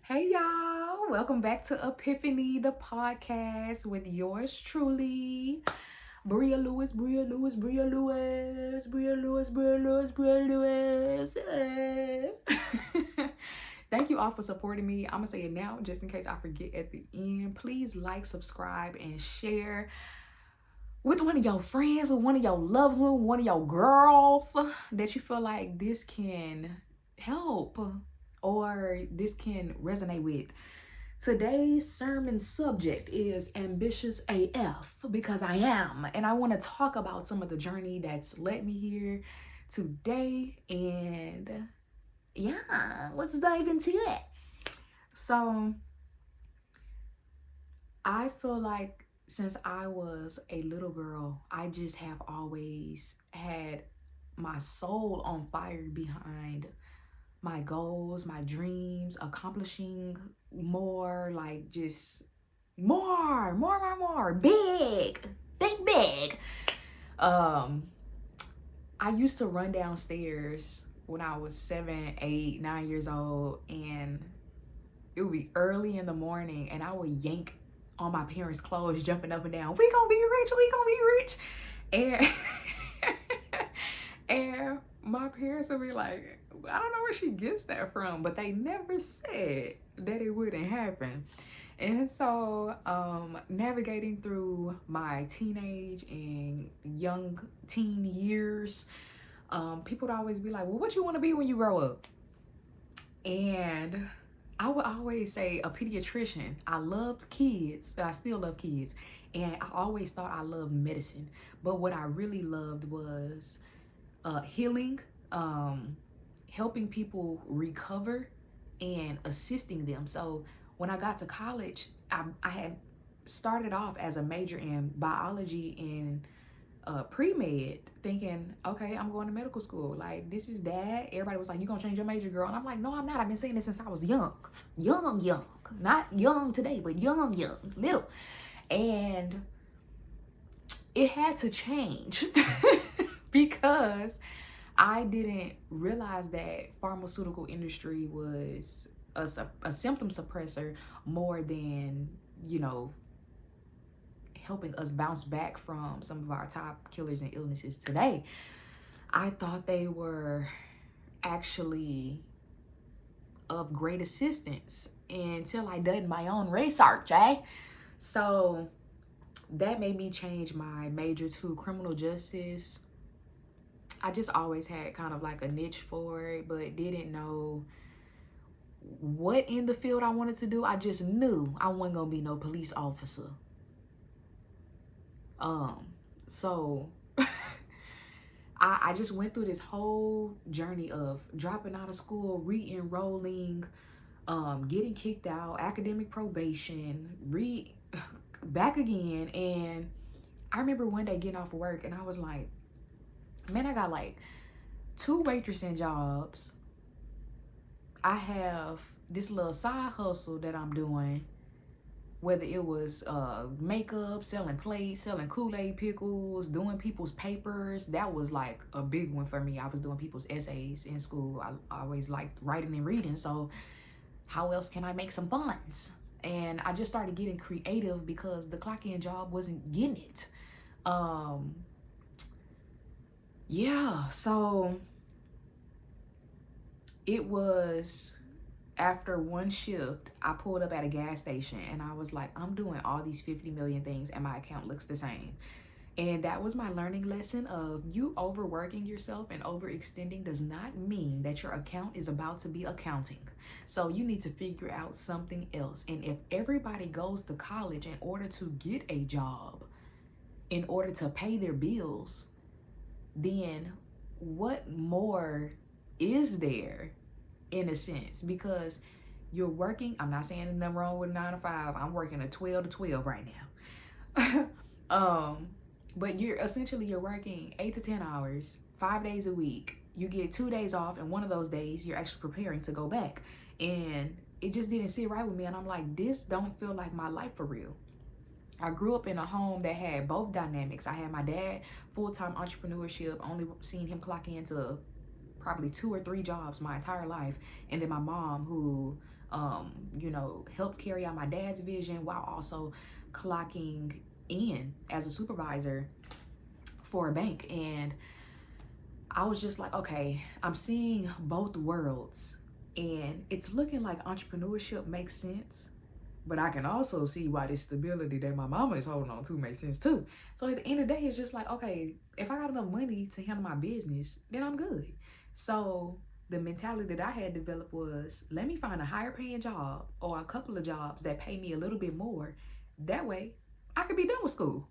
Hey y'all, welcome back to Epiphany, the podcast with yours truly, Bria Lewis, Bria Lewis, Bria Lewis, Bria Lewis, Bria Lewis, Bria Lewis. Thank you all for supporting me. I'm gonna say it now just in case I forget at the end. Please like, subscribe, and share with one of your friends, with one of your loved ones, one of your girls that you feel like this can help or this can resonate with. Today's sermon subject is ambitious AF because I am, and I want to talk about some of the journey that's led me here today. And yeah, let's dive into it. So, I feel like since I was a little girl, I just have always had my soul on fire behind my goals, my dreams, accomplishing more, like just more, big, think big. I used to run downstairs when I was 7, 8, 9 years old, and it would be early in the morning, and I would yank on my parents' clothes, jumping up and down. We gonna be rich, we gonna be rich, and and my parents would be like, I don't know where she gets that from, but they never said that it wouldn't happen. And so, navigating through my teenage and young teen years, people would always be like, well, what you want to be when you grow up? And I would always say a pediatrician. I loved kids. I still love kids. And I always thought I loved medicine. But what I really loved was healing, helping people recover, and assisting them. So when I got to college, I had started off as a major in biology and pre-med, thinking, okay, I'm going to medical school. Like, this is that. Everybody was like, you gonna change your major, girl? And I'm like, no, I'm not. I've been saying this since I was young. Not young today, but young, little. And it had to change because I didn't realize that pharmaceutical industry was a symptom suppressor more than, helping us bounce back from some of our top killers and illnesses today. I thought they were actually of great assistance until I done my own research, So that made me change my major to criminal justice. I just always had kind of like a niche for it, but didn't know what in the field I wanted to do. I just knew I wasn't gonna be no police officer. So I just went through this whole journey of dropping out of school, re-enrolling, getting kicked out, academic probation, back again. And I remember one day getting off of work and I was like, man, I got like 2 waitressing jobs. I have this little side hustle that I'm doing, whether it was makeup, selling plates, selling Kool-Aid pickles, doing people's papers. That was like a big one for me. I was doing people's essays in school. I always liked writing and reading. So how else can I make some funds? And I just started getting creative because the clock-in job wasn't getting it. So it was after one shift, I pulled up at a gas station and I was like, I'm doing all these 50 million things and my account looks the same. And that was my learning lesson of you overworking yourself and overextending does not mean that your account is about to be accounting. So you need to figure out something else. And if everybody goes to college in order to get a job, in order to pay their bills, then what more is there in a sense? Because you're working, I'm not saying there's nothing wrong with 9 to 5. I'm working a 12 to 12 right now. But you're working 8 to 10 hours, 5 days a week. You get 2 days off, and one of those days you're actually preparing to go back. And it just didn't sit right with me. And I'm like, this don't feel like my life for real. I grew up in a home that had both dynamics. I had my dad, full-time entrepreneurship, only seen him clock into probably 2 or 3 jobs my entire life. And then my mom, who you know, helped carry out my dad's vision while also clocking in as a supervisor for a bank. And I was just like, okay, I'm seeing both worlds, and it's looking like entrepreneurship makes sense, but I can also see why this stability that my mama is holding on to makes sense too. So at the end of the day, it's just like, okay, if I got enough money to handle my business, then I'm good. So the mentality that I had developed was, let me find a higher paying job or a couple of jobs that pay me a little bit more. That way I could be done with school.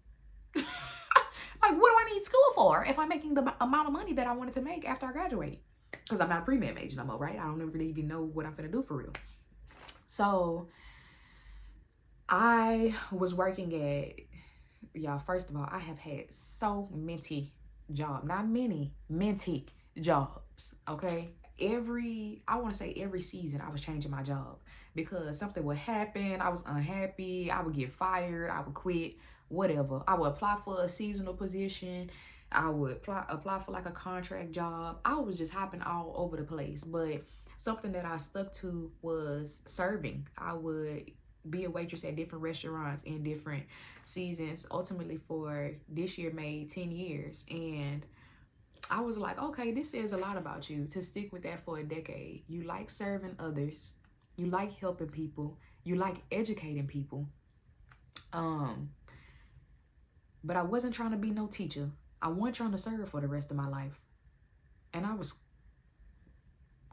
Like, what do I need school for if I'm making the amount of money that I wanted to make after I graduated? Because I'm not a pre-med major no more, right? I don't really even know what I'm gonna do for real. So I was working at, y'all, first of all, I have had so many jobs, not many jobs, okay? I want to say every season I was changing my job because something would happen. I was unhappy. I would get fired. I would quit, whatever. I would apply for a seasonal position. I would apply for like a contract job. I was just hopping all over the place. But something that I stuck to was serving. I would be a waitress at different restaurants in different seasons. Ultimately, for this year, made 10 years. And I was like, okay, this says a lot about you to stick with that for a decade. You like serving others. You like helping people. You like educating people. But I wasn't trying to be no teacher. I wasn't trying to serve for the rest of my life. And I was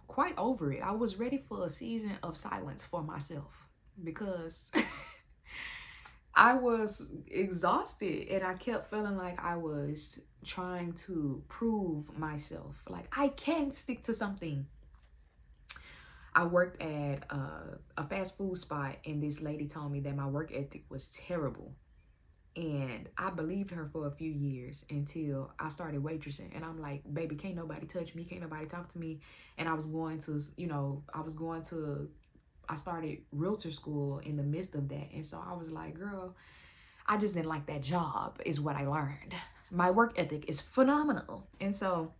quite over it. I was ready for a season of silence for myself because I was exhausted and I kept feeling like I was trying to prove myself. Like, I can stick to something. I worked at a fast food spot, and this lady told me that my work ethic was terrible. And I believed her for a few years until I started waitressing. And I'm like, baby, can't nobody touch me. Can't nobody talk to me. And I was going to, I started realtor school in the midst of that. And so I was like, girl, I just didn't like that job is what I learned. My work ethic is phenomenal. And so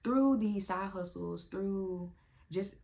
through these side hustles, through just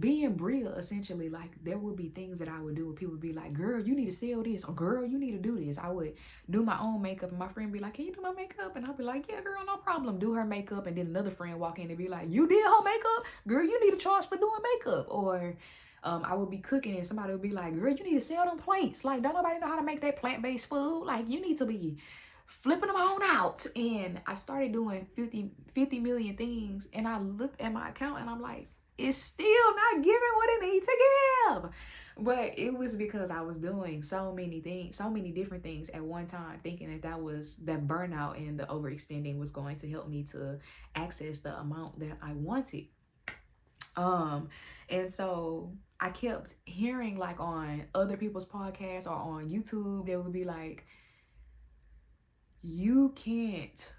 being Bria, essentially, like, there would be things that I would do and people would be like, girl, you need to sell this, or girl, you need to do this. I would do my own makeup and my friend be like, can you do my makeup? And I'd be like, yeah, girl, no problem. Do her makeup. And then another friend walk in and be like, you did her makeup? Girl, you need to charge for doing makeup. Or I would be cooking and somebody would be like, girl, you need to sell them plates. Like, don't nobody know how to make that plant-based food. Like, you need to be flipping them on out. And I started doing 50 million things. And I looked at my account and I'm like, it's still not giving what it needs to give. But it was because I was doing so many things, so many different things at one time, thinking that burnout and the overextending was going to help me to access the amount that I wanted. And so I kept hearing, like, on other people's podcasts or on YouTube, they would be like, you can't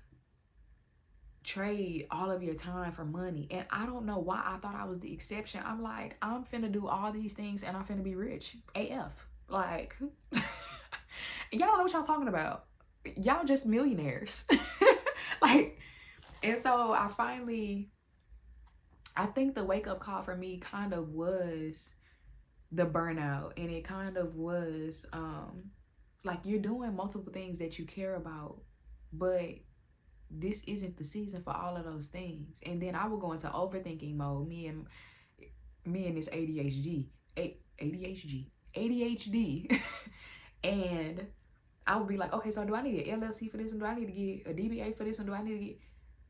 trade all of your time for money. And I don't know why I thought I was the exception. I'm like, I'm finna do all these things and I'm finna be rich AF. Like, y'all don't know what y'all talking about. Y'all just millionaires. Like, and so I think the wake up call for me kind of was the burnout. And it kind of was like, you're doing multiple things that you care about, but this isn't the season for all of those things. And then I would go into overthinking mode, me and this ADHD. And I would be like, okay, so do I need an LLC for this? And do I need to get a DBA for this? And do I need to get...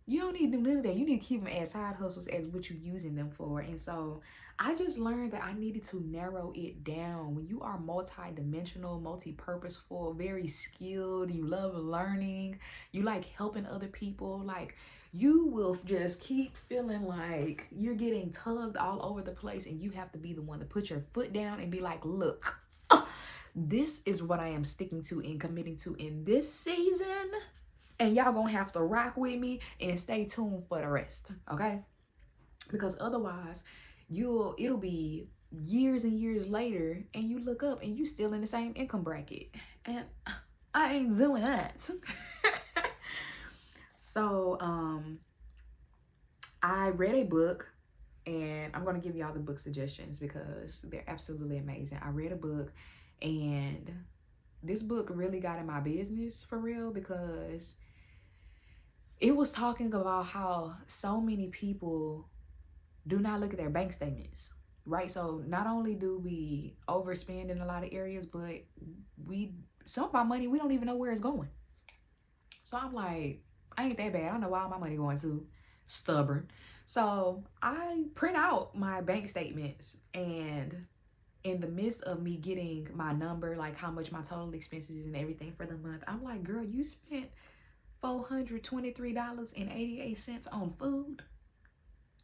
You don't need to do none of that. You need to keep them as side hustles as what you're using them for. And so I just learned that I needed to narrow it down. When you are multi-dimensional, multi-purposeful, very skilled, you love learning, you like helping other people, like, you will just keep feeling like you're getting tugged all over the place, and you have to be the one to put your foot down and be like, look, this is what I am sticking to and committing to in this season. And y'all gonna have to rock with me and stay tuned for the rest, okay? Because otherwise, it'll be years and years later, and you look up and you still in the same income bracket. And I ain't doing that. So, I read a book, And I'm going to give y'all the book suggestions because they're absolutely amazing. I read a book, and this book really got in my business for real, because it was talking about how so many people do not look at their bank statements, right? So not only do we overspend in a lot of areas, but some of our money, we don't even know where it's going. So I'm like, I ain't that bad. I don't know where all my money going to. Stubborn. So I print out my bank statements, and in the midst of me getting my number, like how much my total expenses and everything for the month, I'm like, girl, you spent $423.88 on food.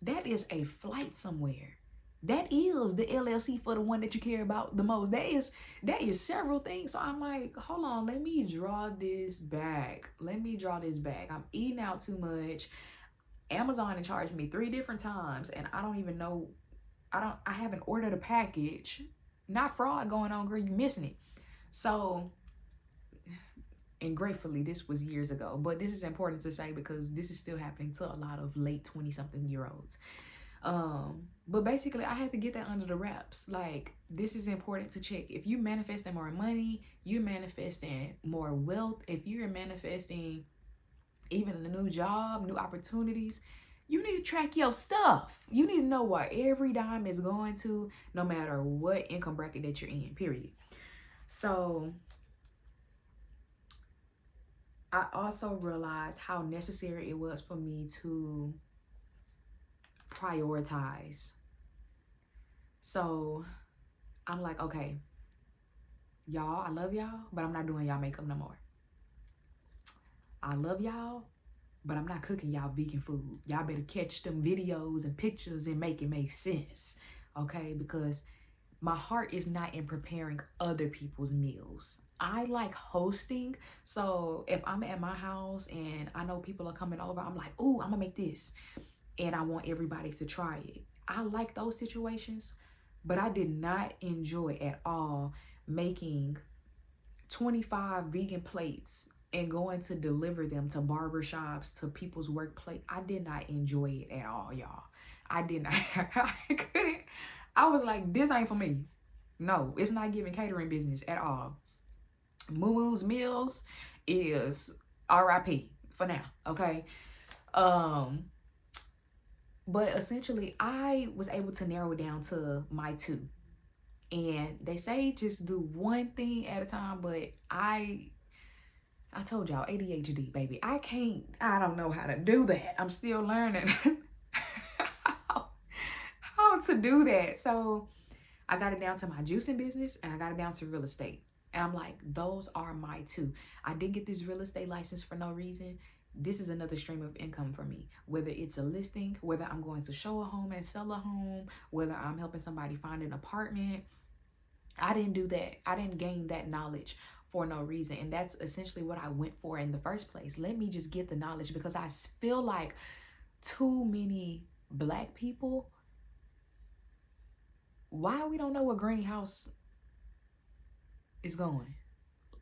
That is a flight somewhere. That is the LLC for the one that you care about the most. That is several things. So I'm like, hold on, let me draw this back. I'm eating out too much. Amazon had charged me 3 different times, and I don't even know. I haven't ordered a package. Not fraud going on, girl. You missing it. So, and gratefully, this was years ago, but this is important to say because this is still happening to a lot of late 20-something-year-olds. But basically, I had to get that under the wraps. Like, this is important to check. If you manifesting more money, you're manifesting more wealth. If you're manifesting even a new job, new opportunities, you need to track your stuff. You need to know where every dime is going to, no matter what income bracket that you're in, period. So I also realized how necessary it was for me to prioritize. So I'm like, okay, y'all, I love y'all, but I'm not doing y'all makeup no more. I love y'all, but I'm not cooking y'all vegan food. Y'all better catch them videos and pictures and make it make sense, okay? Because my heart is not in preparing other people's meals. I like hosting. So if I'm at my house and I know people are coming over, I'm like, ooh, I'm gonna make this. And I want everybody to try it. I like those situations, but I did not enjoy at all making 25 vegan plates and going to deliver them to barbershops, to people's workplace. I did not enjoy it at all, y'all. I did not. I couldn't. I was like, this ain't for me. No, it's not giving catering business at all. Moo Moo's Meals is RIP for now, okay? But essentially, I was able to narrow it down to my 2. And they say just do one thing at a time, but I told y'all, ADHD, baby. I don't know how to do that. I'm still learning how to do that. So I got it down to my juicing business, and I got it down to real estate. And I'm like, those are my 2. I didn't get this real estate license for no reason. This is another stream of income for me. Whether it's a listing, whether I'm going to show a home and sell a home, whether I'm helping somebody find an apartment. I didn't do that. I didn't gain that knowledge for no reason. And that's essentially what I went for in the first place. Let me just get the knowledge, because I feel like too many Black people, why we don't know where Granny House is going?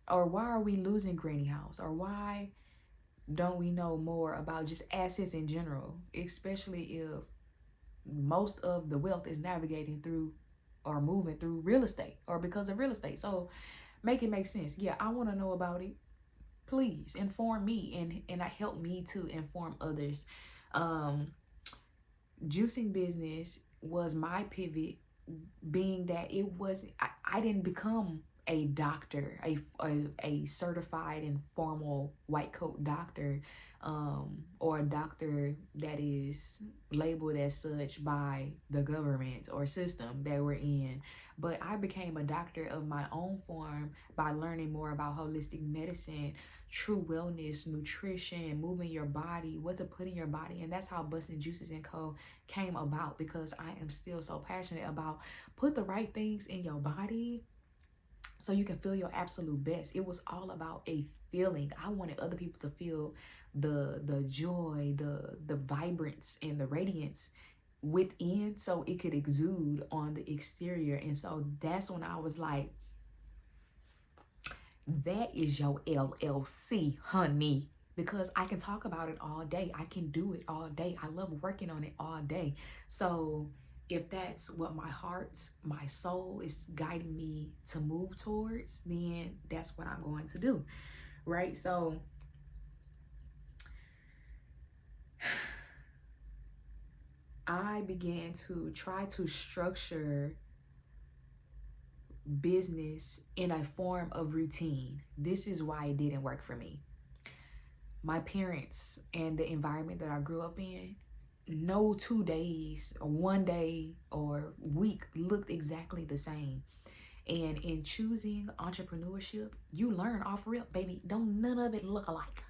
Or why are we losing Granny House? Or why don't we know more about just assets in general, especially if most of the wealth is navigating through or moving through real estate or because of real estate? So make it make sense. Yeah, I want to know about it. Please inform me and help me to inform others. Juicing business was my pivot, being that it was, I didn't become a doctor, a certified and formal white coat doctor, or a doctor that is labeled as such by the government or system that we're in. But I became a doctor of my own form by learning more about holistic medicine, true wellness, nutrition, moving your body, what to put in your body. And that's how Bustin' Juices & Co. came about, because I am still so passionate about put the right things in your body so you can feel your absolute best. It was all about a feeling. I wanted other people to feel the joy, the vibrance and the radiance within, so it could exude on the exterior. And so that's when I was like, that is your LLC, honey. because I can talk about it all day. I can do it all day. I love working on it all day. So if that's what my heart, my soul is guiding me to move towards, then that's what I'm going to do, right? So I began to try to structure business in a form of routine. This is why it didn't work for me. My parents and the environment that I grew up in, no 2 days or 1 day or week looked exactly the same. And in choosing entrepreneurship, you learn off rip, baby. Don't none of it look alike.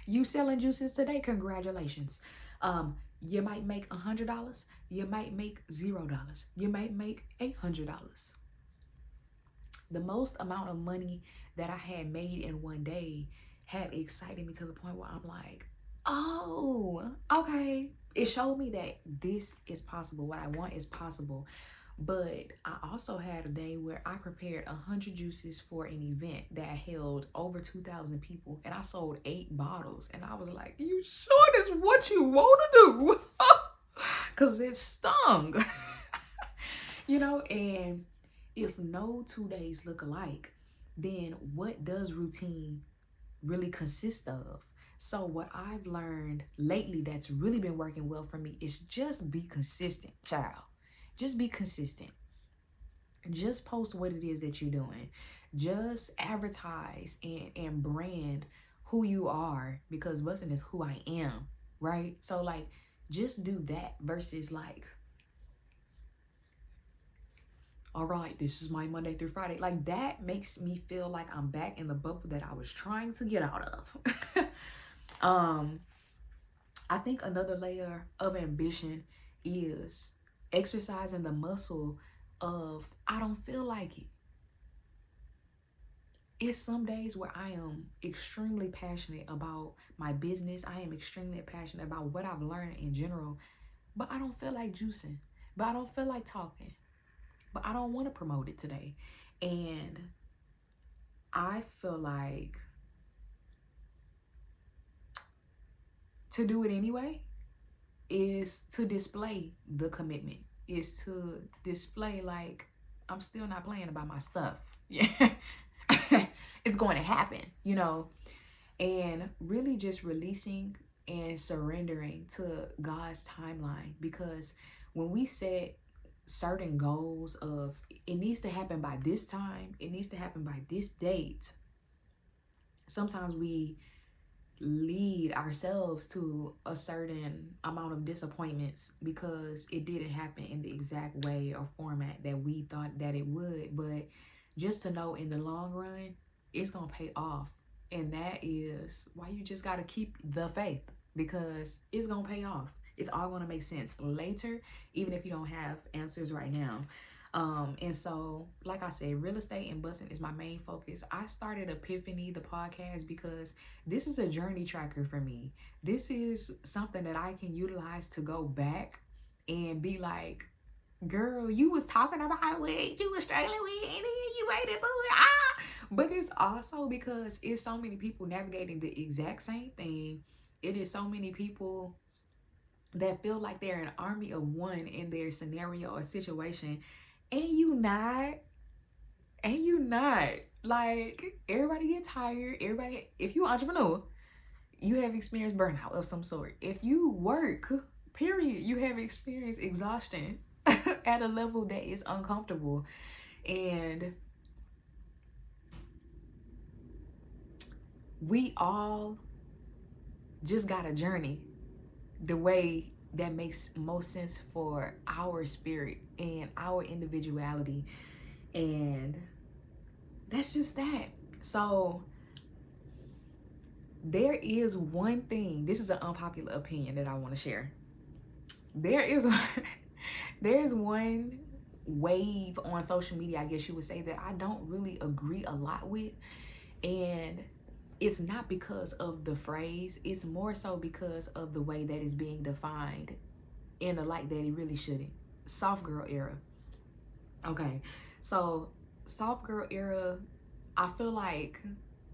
You selling juices today, congratulations. You might make $100. You might make $0. You might make $800. The most amount of money that I had made in 1 day had excited me to the point where I'm like, oh, okay. It showed me that this is possible. What I want is possible. But I also had a day where I prepared 100 juices for an event that held over 2,000 people, and I sold 8 bottles. And I was like, you sure this is what you want to do? Because it stung. You know, and if no 2 days look alike, then what does routine really consist of? So what I've learned lately that's really been working well for me is just be consistent, child. Just be consistent. Just post what it is that you're doing. Just advertise and brand who you are, because busting is who I am, right? So like, just do that versus like, all right, this is my Monday through Friday. Like, that makes me feel like I'm back in the bubble that I was trying to get out of. I think another layer of ambition is exercising the muscle of I don't feel like it. It's some days where I am extremely passionate about my business. I am extremely passionate about what I've learned in general, but I don't feel like juicing, but I don't feel like talking, but I don't want to promote it today. And I feel like to do it anyway is to display the commitment, is to display like I'm still not playing about my stuff. Yeah. It's going to happen, you know, and really just releasing and surrendering to God's timeline. Because when we set certain goals of it needs to happen by this time, it needs to happen by this date, sometimes we lead ourselves to a certain amount of disappointments because it didn't happen in the exact way or format that we thought that it would. But just to know in the long run, it's gonna pay off. And that is why you just gotta keep the faith, because it's gonna pay off. It's all gonna make sense later, even if you don't have answers right now. And so, like I said, real estate and busing is my main focus. I started Epiphany, the podcast, because this is a journey tracker for me. This is something that I can utilize to go back and be like, girl, you was talking about what you was struggling with, and then you waited for it. But it's also because it's so many people navigating the exact same thing. It is so many people that feel like they're an army of one in their scenario or situation. And you not. Like, everybody gets tired. If you're an entrepreneur, you have experienced burnout of some sort. If you work, period, you have experienced exhaustion at a level that is uncomfortable. And we all just got a journey the way that makes most sense for our spirit and our individuality. And that's just that. So there is one thing, this is an unpopular opinion that I want to share. There is one wave on social media, I guess you would say, that I don't really agree a lot with. And it's not because of the phrase, it's more so because of the way that it's being defined in a light that it really shouldn't. Soft girl era. Okay, so soft girl era, I feel like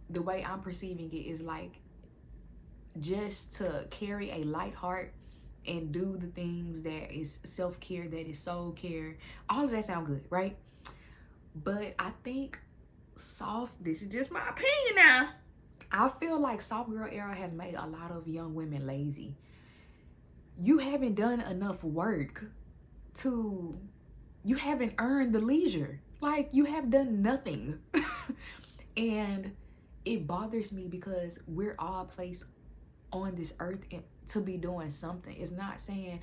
the way I'm perceiving it is like just to carry a light heart and do the things that is self-care, that is soul care. All of that sound good, right? But I think this is just my opinion now. I feel like soft girl era has made a lot of young women lazy. You haven't done enough work you haven't earned the leisure. Like, you have done nothing. And it bothers me because we're all placed on this earth to be doing something. It's not saying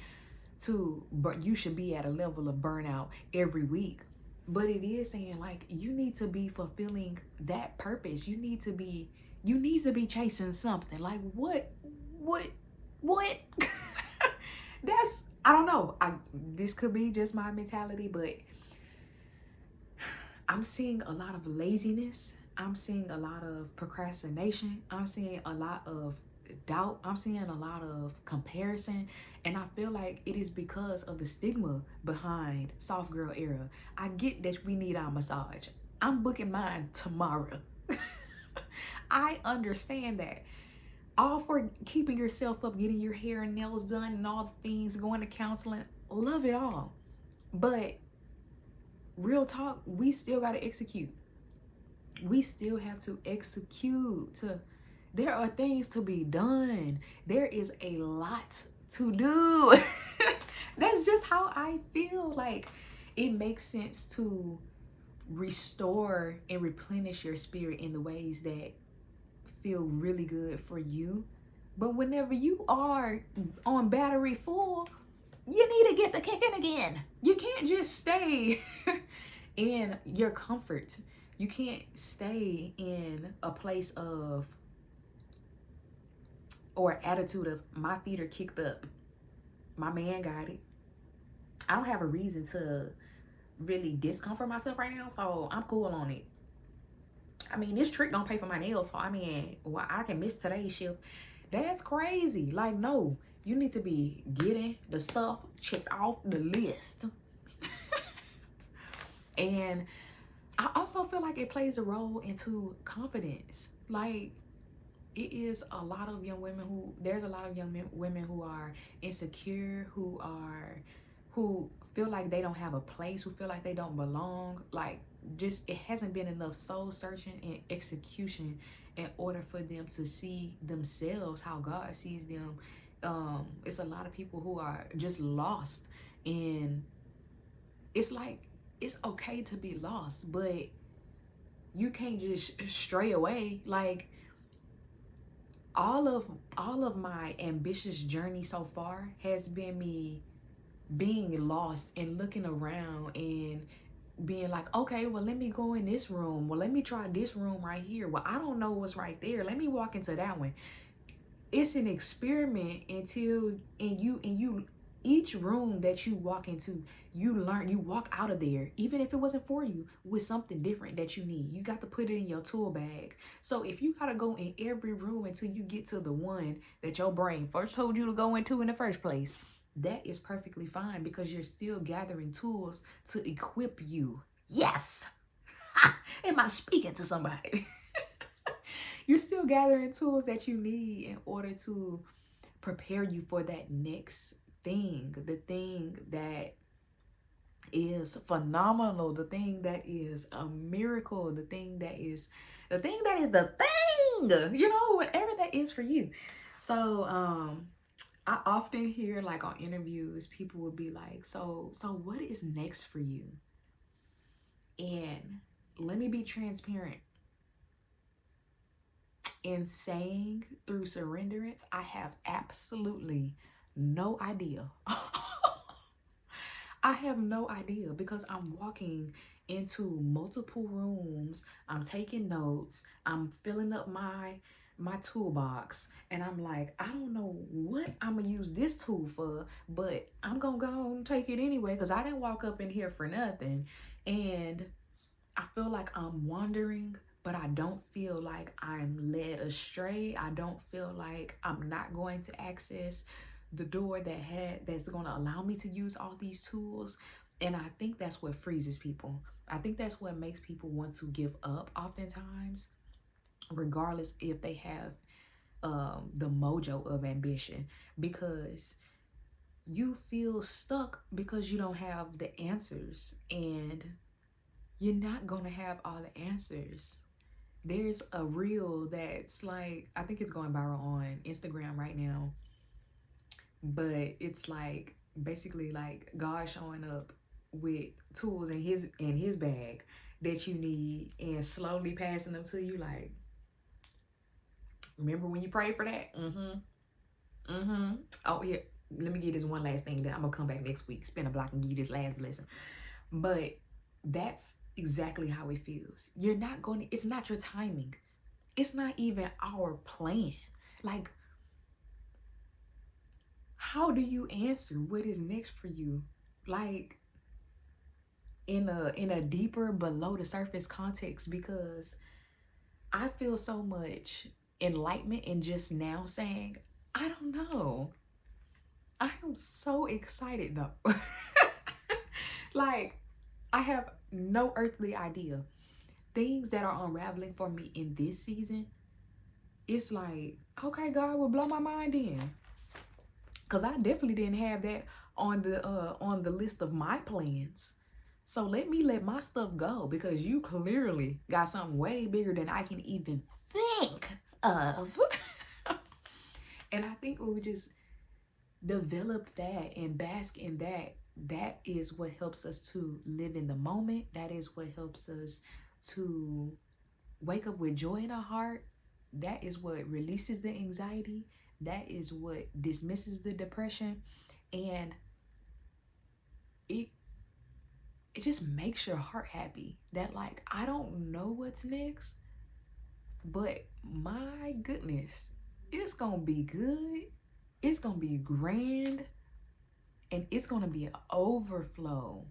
but you should be at a level of burnout every week. But it is saying like you need to be fulfilling that purpose. You need to be chasing something. Like what? That's, I don't know. This could be just my mentality, but I'm seeing a lot of laziness. I'm seeing a lot of procrastination. I'm seeing a lot of doubt. I'm seeing a lot of comparison. And I feel like it is because of the stigma behind soft girl era. I get that we need our massage. I'm booking mine tomorrow. I understand that. All for keeping yourself up, getting your hair and nails done and all the things, going to counseling. Love it all. But real talk, we still got to execute. We still have to execute. There are things to be done. There is a lot to do. That's just how I feel. Like, it makes sense to restore and replenish your spirit in the ways that feel really good for you. But whenever you are on battery full, you need to get the kicking again. You can't just stay in your comfort. You can't stay in a place of or attitude of my feet are kicked up. My man got it. I don't have a reason to really discomfort myself right now, so I'm cool on it. I mean, this trick don't pay for my nails, so I mean, well, I can miss today's shift. That's crazy. Like, no, you need to be getting the stuff checked off the list. And I also feel like it plays a role into confidence. Like, it is a lot of young women there's a lot of young women who are insecure, who feel like they don't have a place, who feel like they don't belong. Like, just, it hasn't been enough soul searching and execution in order for them to see themselves how God sees them. It's a lot of people who are just lost, and it's like, it's okay to be lost, but you can't just stray away. Like, all of my ambitious journey so far has been me being lost and looking around and being like, okay, well, let me go in this room. Well, let me try this room right here. Well, I don't know what's right there. Let me walk into that one. It's an experiment until each room that you walk into, you walk out of there, even if it wasn't for you, with something different that you need. You got to put it in your tool bag. So if you got to go in every room until you get to the one that your brain first told you to go into in the first place, that is perfectly fine, because you're still gathering tools to equip you. Yes. Am I speaking to somebody? You're still gathering tools that you need in order to prepare you for that next thing, the thing that is phenomenal, the thing that is a miracle, the thing that is the thing, you know, whatever that is for you. So I often hear, like, on interviews, people will be like, so what is next for you? And let me be transparent. In saying through surrenderance, I have absolutely no idea. I have no idea, because I'm walking into multiple rooms. I'm taking notes. I'm filling up my toolbox, and I'm like, I don't know what I'm gonna use this tool for, but I'm gonna go and take it anyway, because I didn't walk up in here for nothing. And I feel like I'm wandering, but I don't feel like I'm led astray. I don't feel like I'm not going to access the door that's going to allow me to use all these tools. And I think that's what freezes people. I think that's what makes people want to give up oftentimes, regardless if they have the mojo of ambition, because you feel stuck because you don't have the answers, and you're not gonna have all the answers. There's a reel that's like, I think it's going viral on Instagram right now, but it's like basically like God showing up with tools in his bag that you need and slowly passing them to you, like, remember when you prayed for that? Oh, here, let me give this one last thing, then I'm gonna come back next week, spin a block, and give you this last blessing. But that's exactly how it feels. You're not going to, it's not your timing. It's not even our plan. Like, how do you answer what is next for you? Like, in a deeper, below the surface context, because I feel so much enlightenment in just now saying, I don't know. I am so excited though. Like, I have no earthly idea. Things that are unraveling for me in this season, it's like, okay, God will blow my mind in. Cause I definitely didn't have that on the list of my plans. So let my stuff go, because you clearly got something way bigger than I can even think of. And I think we would just develop that and bask in that. That is what helps us to live in the moment. That is what helps us to wake up with joy in our heart. That is what releases the anxiety. That is what dismisses the depression. And it just makes your heart happy. That, like, I don't know what's next, but my goodness, it's gonna be good. It's gonna be grand. And it's gonna be an overflow.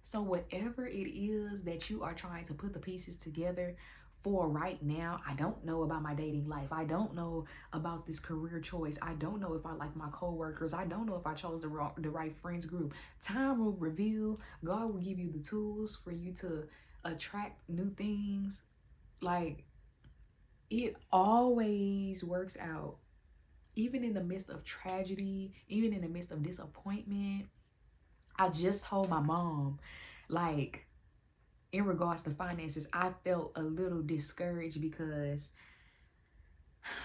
So whatever it is that you are trying to put the pieces together for right now, I don't know about my dating life. I don't know about this career choice. I don't know if I like my coworkers. I don't know if I chose the right friends group. Time will reveal. God will give you the tools for you to attract new things. Like, it always works out. Even in the midst of tragedy, even in the midst of disappointment. I just told my mom, like, in regards to finances, I felt a little discouraged because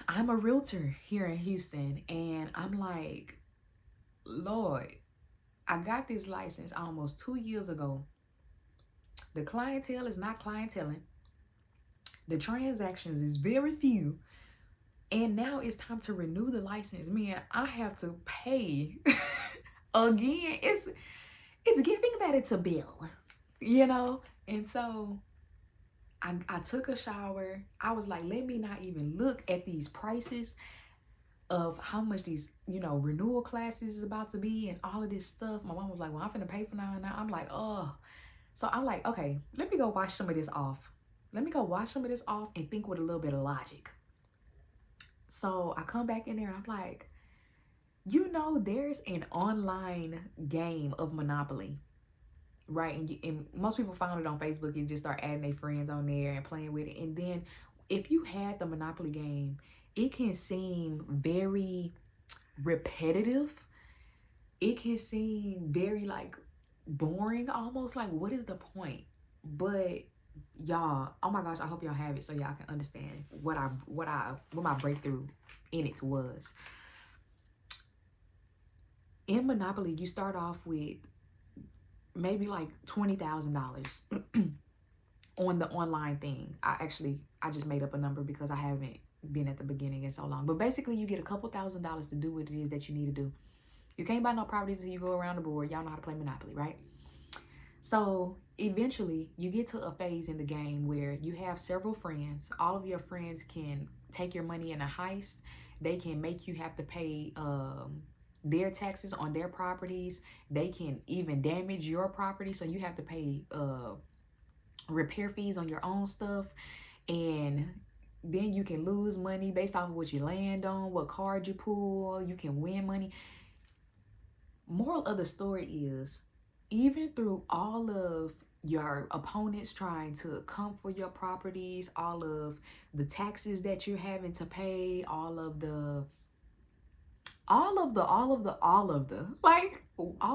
I'm a realtor here in Houston, and I'm like, Lord, I got this license almost 2 years ago. The clientele is not clienteling. The transactions is very few. And now it's time to renew the license. Man, I have to pay again. It's giving that it's a bill, you know? And so I took a shower. I was like, let me not even look at these prices of how much these, renewal classes is about to be and all of this stuff. My mom was like, well, I'm finna pay for now. I'm like, oh. So I'm like, okay, let me go wash some of this off. Let me go wash some of this off and think with a little bit of logic. So I come back in there and I'm like, there's an online game of Monopoly, right? And most people found it on Facebook and just start adding their friends on there and playing with it. And then if you had the Monopoly game, it can seem very repetitive. It can seem very, like, boring almost. Like, what is the point? But y'all, oh my gosh, I hope y'all have it so y'all can understand what my breakthrough in it was. In Monopoly, you start off with maybe like $20,000 on the online thing. I just made up a number because I haven't been at the beginning in so long. But basically, you get a couple $1,000s to do what it is that you need to do. You can't buy no properties until you go around the board. Y'all know how to play Monopoly, right? So eventually you get to a phase in the game where you have several friends. All of your friends can take your money in a heist. They can make you have to pay their taxes on their properties. They can even damage your property, so you have to pay repair fees on your own stuff. And then you can lose money based off of what you land on, what card you pull. You can win money. Moral of the story is, even through all of your opponents trying to come for your properties, all of the taxes that you're having to pay, like all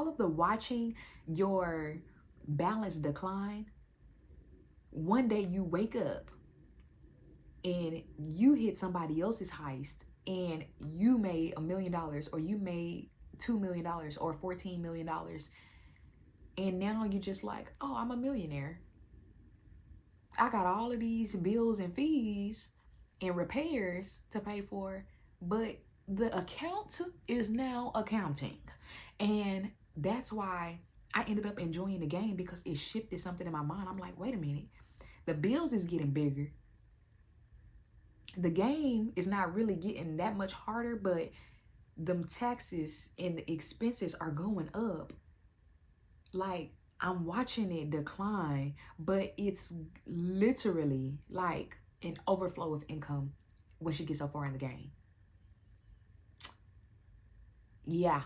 of the watching your balance decline. One day you wake up and you hit somebody else's heist and you made $1 million, or you made $2 million or $14 million. And now you're just like, oh, I'm a millionaire. I got all of these bills and fees and repairs to pay for, but the account is now accounting. And that's why I ended up enjoying the game, because it shifted something in my mind. I'm like, wait a minute, the bills is getting bigger. The game is not really getting that much harder, but them taxes and the expenses are going up. Like, I'm watching it decline, but it's literally like an overflow of income when she gets so far in the game. Yeah.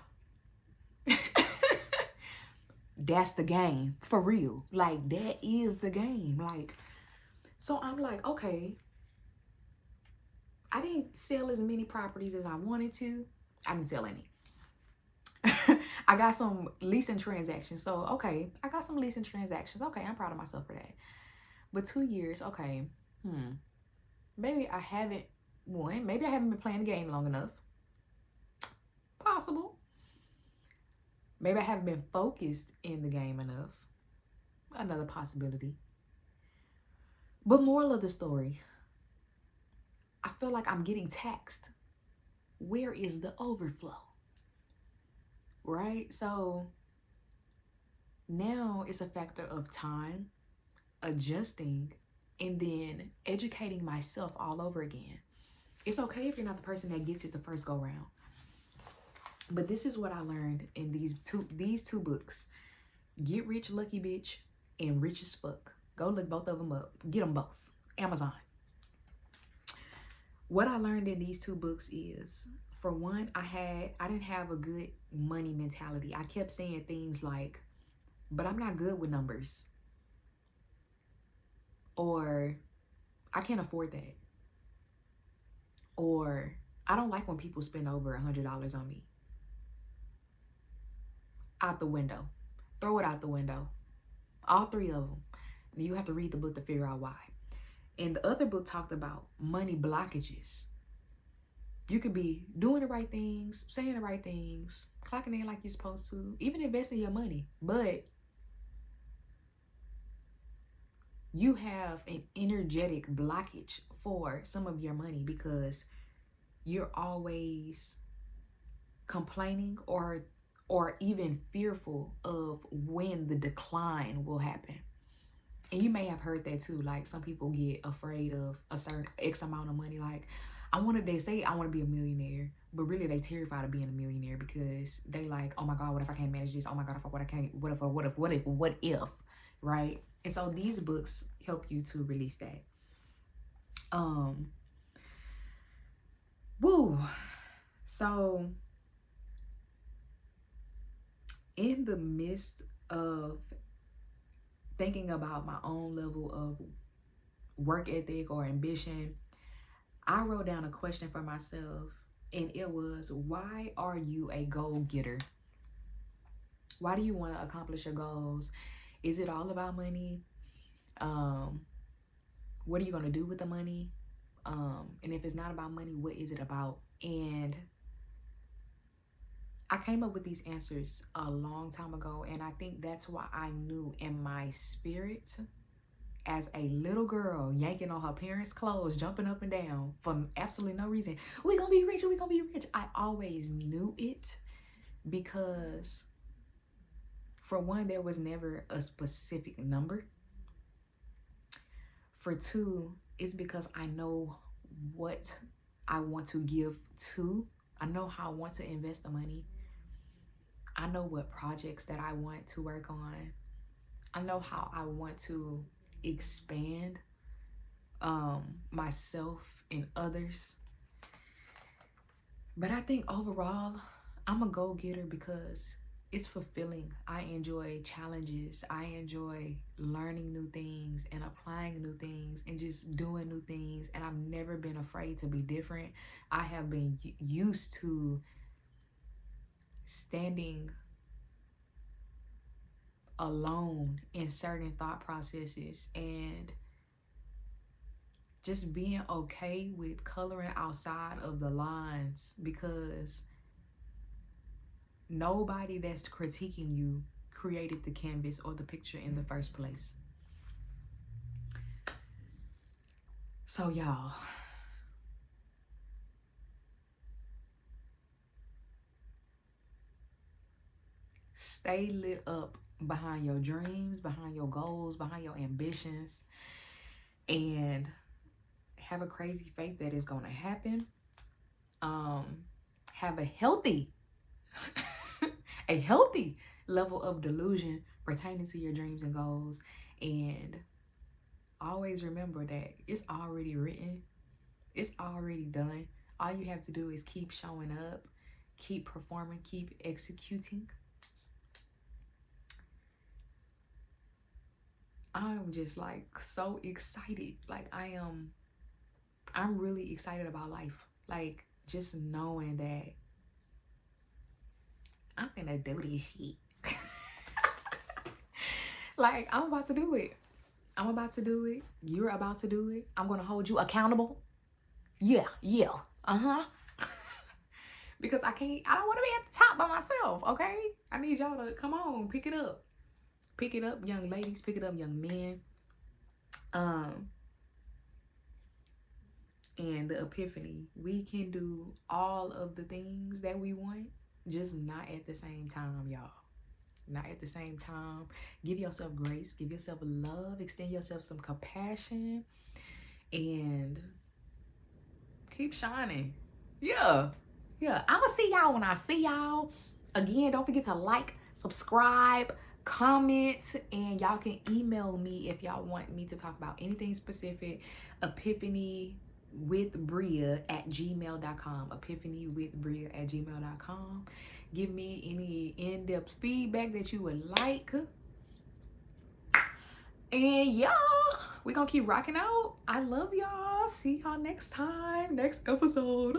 That's the game, for real. Like, that is the game. Like, so I'm like, okay, I didn't sell as many properties as I wanted to. I didn't sell any. I got some leasing transactions. So, okay, I got some leasing transactions. Okay, I'm proud of myself for that. But 2 years, okay, maybe I haven't been playing the game long enough. Possible. Maybe I haven't been focused in the game enough. Another possibility. But moral of the story, I feel like I'm getting taxed. Where is the overflow? Right? So now it's a factor of time, adjusting, and then educating myself all over again. It's okay if you're not the person that gets it the first go round. But this is what I learned in these two books, Get Rich Lucky Bitch and Rich as Fuck. Go look both of them up. Get them both. Amazon. What I learned in these two books is, for one, I didn't have a good money mentality. I kept saying things like, but I'm not good with numbers. Or, I can't afford that. Or, I don't like when people spend over $100 on me. Out the window. Throw it out the window. All three of them. And you have to read the book to figure out why. And the other book talked about money blockages. You could be doing the right things, saying the right things, clocking in like you're supposed to, even investing your money. But you have an energetic blockage for some of your money because you're always complaining or even fearful of when the decline will happen. And you may have heard that too. Like, some people get afraid of a certain X amount of money. Like, they say I want to be a millionaire, but really they terrified of being a millionaire because they like, oh my God, what if I can't manage this? Oh my God, what if, right? And so these books help you to release that. So in the midst of thinking about my own level of work ethic or ambition, I wrote down a question for myself, and it was, why are you a goal-getter? Why do you want to accomplish your goals? Is it all about money? What are you going to do with the money? And if it's not about money, what is it about? And I came up with these answers a long time ago, and I think that's why I knew in my spirit, as a little girl yanking on her parents' clothes, jumping up and down for absolutely no reason. We're going to be rich. We're going to be rich. I always knew it because, for one, there was never a specific number. For two, it's because I know what I want to give to. I know how I want to invest the money. I know what projects that I want to work on. I know how I want to expand myself and others. But I think overall, I'm a go-getter because it's fulfilling. I enjoy challenges. I enjoy learning new things and applying new things and just doing new things. And I've never been afraid to be different. I have been used to standing alone in certain thought processes and just being okay with coloring outside of the lines, because nobody that's critiquing you created the canvas or the picture in the first place. So y'all, stay lit up behind your dreams, behind your goals, behind your ambitions, and have a crazy faith that it's going to happen. Have a healthy a healthy level of delusion pertaining to your dreams and goals, and always remember that it's already written, it's already done. All you have to do is keep showing up, keep performing, keep executing. I'm just like so excited. Like I'm really excited about life. Like just knowing that I'm gonna do this shit. Like I'm about to do it. I'm about to do it. You're about to do it. I'm gonna hold you accountable. Yeah. Because I don't want to be at the top by myself, okay? I need y'all to come on, pick it up. Pick it up, young ladies, pick it up, young men. And the Epiphany, we can do all of the things that we want, just not at the same time, y'all. Not at the same time. Give yourself grace, give yourself love, extend yourself some compassion, and keep shining. Yeah. I'ma see y'all when I see y'all. Again, don't forget to like, subscribe, comment, and y'all can email me if y'all want me to talk about anything specific. epiphanywithbria@gmail.com. epiphanywithbria@gmail.com. Give me any in-depth feedback that you would like. And y'all, we're gonna keep rocking out. I love y'all. See y'all next time, next episode.